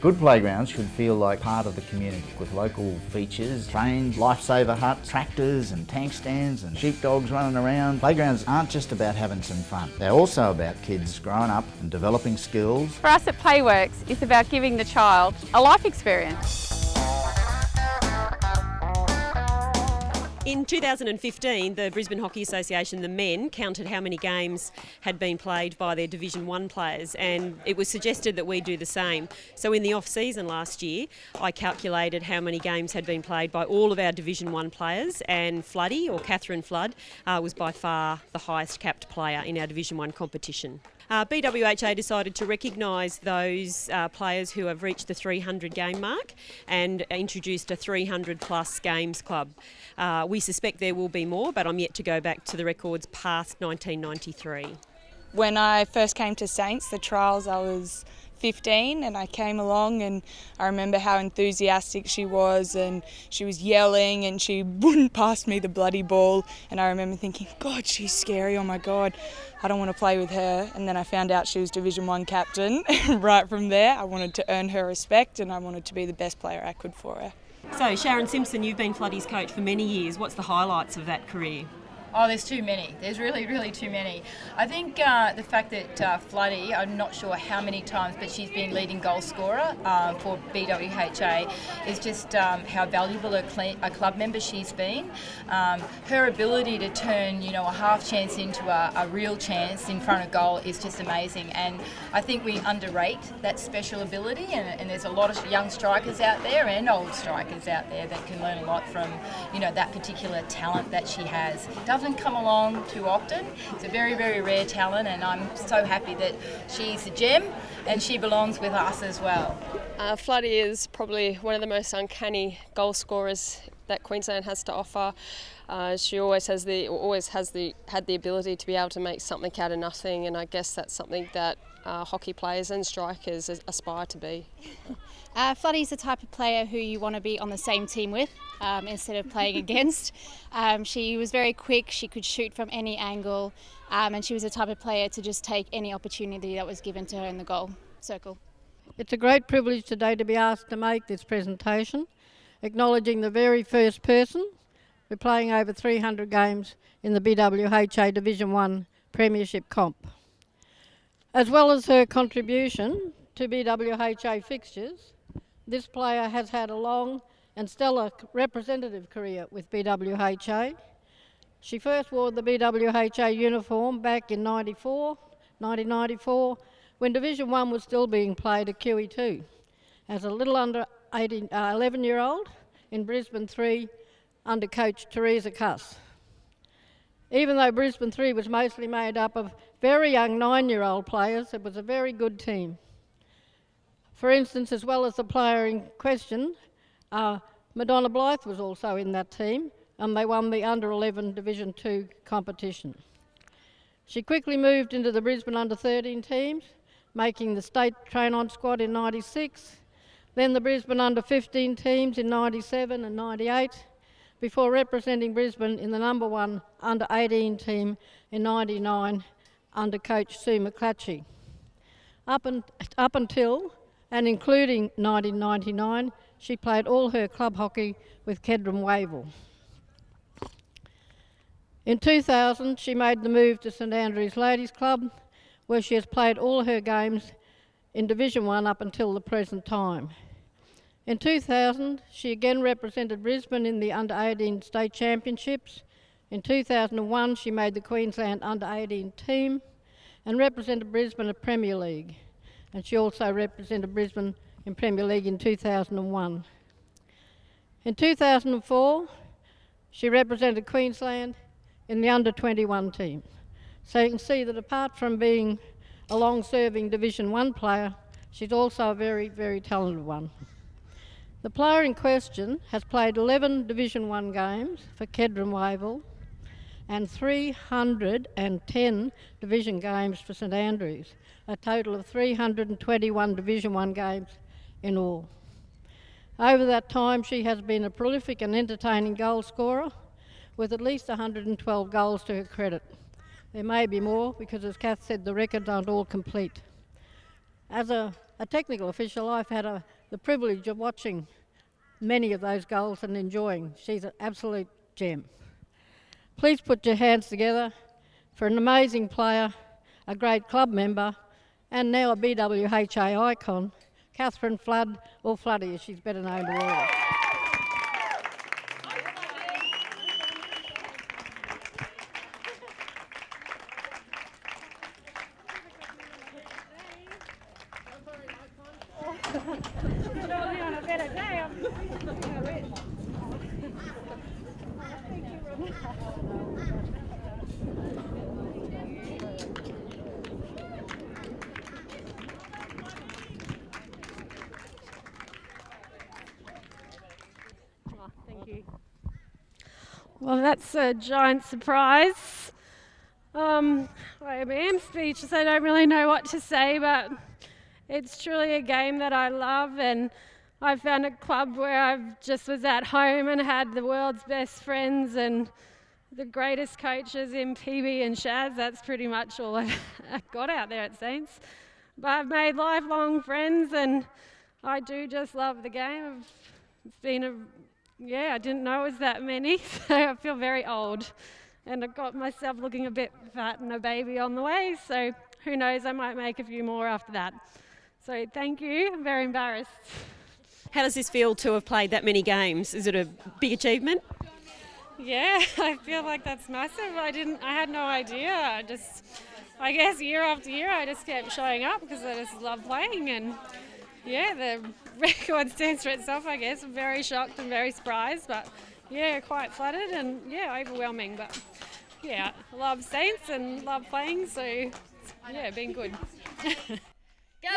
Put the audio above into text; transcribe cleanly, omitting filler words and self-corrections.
Good playgrounds should feel like part of the community with local features, trains, lifesaver huts, tractors and tank stands and sheepdogs running around. Playgrounds aren't just about having some fun. They're also about kids growing up and developing skills. For us at Playworks, it's about giving the child a life experience. In 2015, the Brisbane Hockey Association, the men, counted how many games had been played by their Division 1 players, and it was suggested that we do the same. So in the off-season last year, I calculated how many games had been played by all of our Division 1 players, and Floody, or Catherine Flood, was by far the highest capped player in our Division 1 competition. BWHA decided to recognise those players who have reached the 300 game mark and introduced a 300 plus games club. We suspect there will be more, but I'm yet to go back to the records past 1993. When I first came to Saints, the trials, I was 15 and I came along, and I remember how enthusiastic she was, and she was yelling and she wouldn't pass me the bloody ball, and I remember thinking, God, she's scary, oh my God, I don't want to play with her. And then I found out she was Division 1 captain. Right from there I wanted to earn her respect and I wanted to be the best player I could for her. So Sharon Simpson, you've been Floody's coach for many years. What's the highlights of that career? Oh, there's too many. There's really too many. I think the fact that Floody, I'm not sure how many times, but she's been leading goal scorer for BWHA, is just how valuable a club member she's been. Her ability to turn, a half chance into a real chance in front of goal is just amazing. And I think we underrate that special ability. And there's a lot of young strikers out there and old strikers out there that can learn a lot from, that particular talent that she has. Doesn't come along too often. It's a very rare talent, and I'm so happy that she's a gem and she belongs with us as well. Floody is probably one of the most uncanny goal scorers that Queensland has to offer. She had the ability to be able to make something out of nothing, and I guess that's something that hockey players and strikers aspire to be. Floody's the type of player who you want to be on the same team with instead of playing against. She was very quick, she could shoot from any angle, and she was the type of player to just take any opportunity that was given to her in the goal circle. It's a great privilege today to be asked to make this presentation, acknowledging the very first person. We're playing over 300 games in the BWHA Division 1 Premiership comp. As well as her contribution to BWHA fixtures, this player has had a long and stellar representative career with BWHA. She first wore the BWHA uniform back in 1994, when Division 1 was still being played at QE2, as a little under 11-year-old in Brisbane 3 under coach Teresa Cuss. Even though Brisbane 3 was mostly made up of very young 9-year-old players, it was a very good team. For instance, as well as the player in question, Madonna Blythe was also in that team, and they won the Under-11 Division 2 competition. She quickly moved into the Brisbane Under-13 teams, making the state train-on squad in 96, then the Brisbane Under-15 teams in 97 and 98, before representing Brisbane in the number 1 Under-18 team in 99 under coach Sue McClatchy. Up until and including 1999, she played all her club hockey with Kedron Wavell. In 2000, she made the move to St Andrews Ladies Club, where she has played all her games in Division 1 up until the present time. In 2000, she again represented Brisbane in the Under-18 State Championships. In 2001, she made the Queensland Under-18 team and represented Brisbane at Premier League. And she also represented Brisbane in Premier League in 2001. In 2004, she represented Queensland in the Under-21 team. So you can see that apart from being a long-serving Division 1 player, she's also a very talented one. The player in question has played 11 Division 1 games for Kedron Wavell and 310 division games for St Andrews, a total of 321 Division 1 games in all. Over that time, she has been a prolific and entertaining goal scorer with at least 112 goals to her credit. There may be more because, as Kath said, the records aren't all complete. As a a technical official, I've had the privilege of watching many of those goals and enjoying. She's an absolute gem. Please put your hands together for an amazing player, a great club member, and now a BWHA icon, Catherine Flood, or Floody as she's better known to all. Well, that's a giant surprise. I am speechless. I don't really know what to say, but it's truly a game that I love, and I found a club where I just was at home and had the world's best friends and the greatest coaches in PB and Shaz. That's pretty much all I've got out there at Saints. But I've made lifelong friends, and I do just love the game. It's been I didn't know it was that many, so I feel very old. And I've got myself looking a bit fat and a baby on the way, so who knows, I might make a few more after that. So thank you, I'm very embarrassed. How does this feel to have played that many games? Is it a big achievement? Yeah, I feel like that's massive. I had no idea. I guess year after year I just kept showing up because I just love playing, and yeah, the record stands for itself, I guess. I'm very shocked and very surprised, but yeah, quite flattered and yeah, overwhelming. But yeah, I love Saints and love playing, so yeah, been good. Go